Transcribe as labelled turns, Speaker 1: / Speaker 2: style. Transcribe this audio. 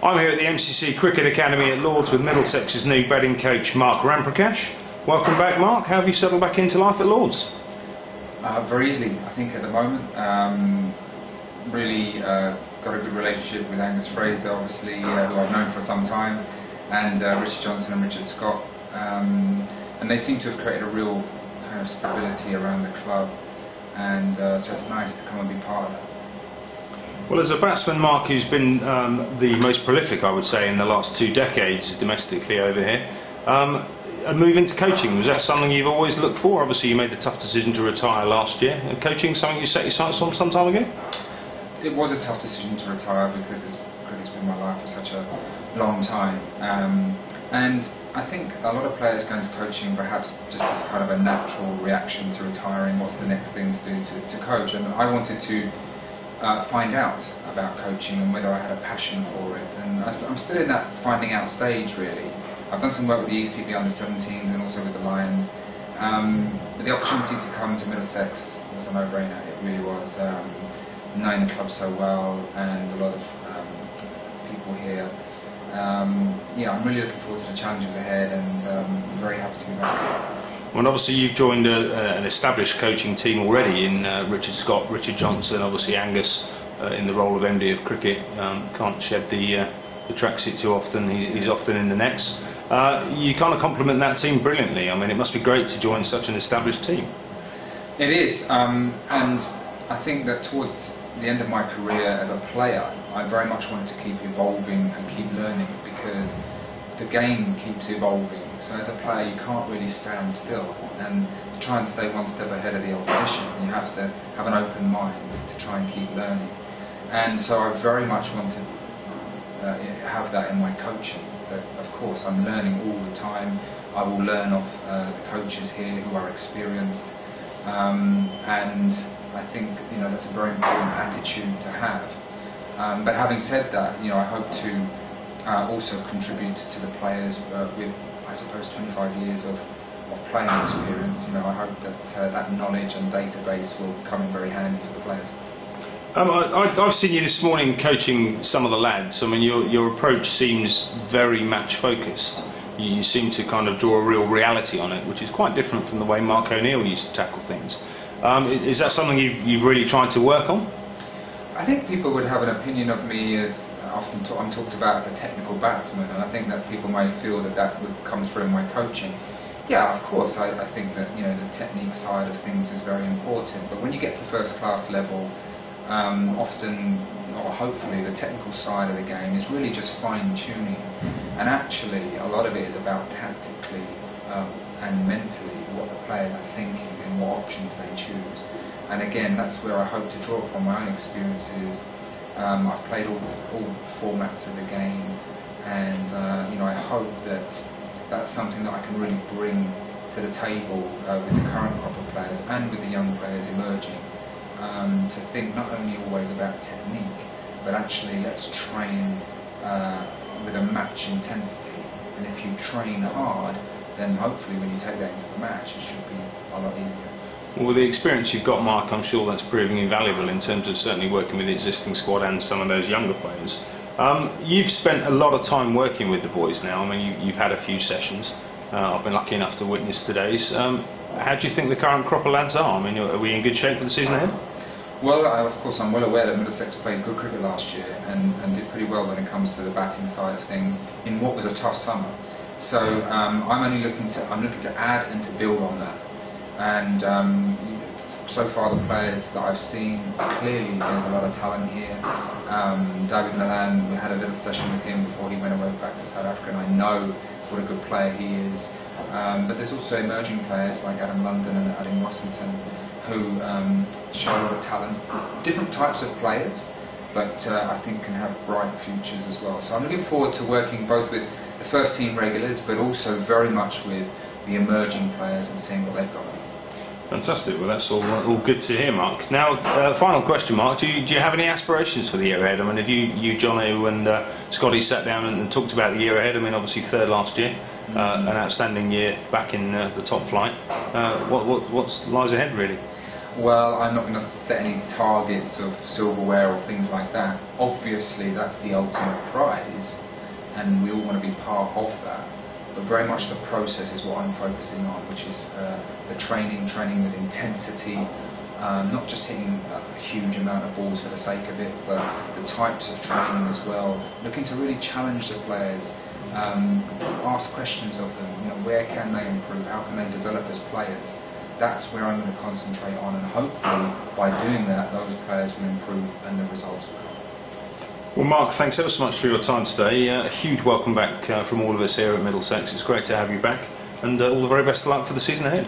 Speaker 1: I'm here at the MCC Cricket Academy at Lords with Middlesex's new batting coach Mark Ramprakash. Welcome back, Mark. How have you settled back into life at Lords?
Speaker 2: Very easily, I think, at the moment. Really got a good relationship with Angus Fraser, obviously, who I've known for some time, and Richard Johnson and Richard Scott. And they seem to have created a real kind of stability around the club, and so it's nice to come and be part of that.
Speaker 1: Well, as a batsman, Mark, who's been the most prolific, I would say, in the last 2 decades domestically over here, a move into coaching, was that something you've always looked for? Obviously you made the tough decision to retire last year. Coaching something you set your sights on some time ago?
Speaker 2: It was a tough decision to retire because cricket's been my life for such a long time. And I think a lot of players go into coaching perhaps just as kind of a natural reaction to retiring. What's the next thing to do to coach? And I wanted to find out about coaching and whether I had a passion for it, and I'm still in that finding out stage really. I've done some work with the ECB under-17s and also with the Lions, but the opportunity to come to Middlesex was a no-brainer. It really was. Knowing the club so well and a lot of people here, yeah, I'm really looking forward to the challenges ahead, and I'm very happy to be back.
Speaker 1: Well, obviously you've joined an established coaching team already in Richard Scott, Richard Johnson, obviously Angus in the role of MD of cricket. Can't shed the tracksuit too often, he's often in the nets. You kind of complement that team brilliantly. I mean, it must be great to join such an established team.
Speaker 2: It is, and I think that towards the end of my career as a player, I very much wanted to keep evolving and keep learning, because the game keeps evolving. So as a player you can't really stand still, and to try and stay one step ahead of the opposition you have to have an open mind to try and keep learning. And so I very much want to have that in my coaching, that of course I'm learning all the time. I will learn off the coaches here who are experienced, and I think that's a very important attitude to have. But having said that, I hope to also contribute to the players with, I suppose, 25 years of playing experience. I hope that that knowledge and database will come in very handy for the players.
Speaker 1: I've seen you this morning coaching some of the lads. I mean, your approach seems very match focused. You seem to kind of draw a real reality on it, which is quite different from the way Mark O'Neill used to tackle things. Is that something you've really tried to work on?
Speaker 2: I think people would have an opinion of me as often I'm talked about as a technical batsman, and I think that people may feel that would come through in my coaching. Yeah, of course, I think that the technique side of things is very important, but when you get to first class level, often, or hopefully, the technical side of the game is really just fine tuning, and actually a lot of it is about tactically and mentally what the players are thinking and what options they choose. And again, that's where I hope to draw upon my own experiences. I've played all formats of the game, and I hope that that's something that I can really bring to the table with the current crop of players and with the young players emerging, to think not only always about technique, but actually let's train with a match intensity. And if you train hard, then hopefully when you take that into the match, it should be a lot easier.
Speaker 1: Well, with the experience you've got, Mark, I'm sure that's proving invaluable in terms of certainly working with the existing squad and some of those younger players. You've spent a lot of time working with the boys now. I mean, you've had a few sessions. I've been lucky enough to witness today's. How do you think the current crop of lads are? I mean, are we in good shape for the season ahead?
Speaker 2: Well, of course, I'm well aware that Middlesex played good cricket last year and did pretty well when it comes to the batting side of things in what was a tough summer. So I'm looking to add and to build on that. And so far the players that I've seen, clearly there's a lot of talent here. David Milan, we had a little session with him before he went away back to South Africa, and I know what a good player he is. But there's also emerging players like Adam London and Adam Rossington who show a lot of talent. Different types of players, but I think can have bright futures as well. So I'm looking forward to working both with the first team regulars, but also very much with the emerging players and seeing what they've got.
Speaker 1: Fantastic. Well, that's all good to hear, Mark. Now, final question, Mark. Do you have any aspirations for the year ahead? I mean, have you Jono and Scotty sat down and talked about the year ahead? I mean, obviously third last year, an outstanding year back in the top flight. What lies ahead, really?
Speaker 2: Well, I'm not going to set any targets of silverware or things like that. Obviously, that's the ultimate prize, and we all want to be part of that. But very much the process is what I'm focusing on, which is the training with intensity, not just hitting a huge amount of balls for the sake of it, but the types of training as well. Looking to really challenge the players, ask questions of them. Where can they improve? How can they develop as players? That's where I'm going to concentrate on, and hopefully by doing that, those players will improve and the results will come.
Speaker 1: Well, Mark, thanks ever so much for your time today. A huge welcome back from all of us here at Middlesex. It's great to have you back, and all the very best of luck for the season ahead.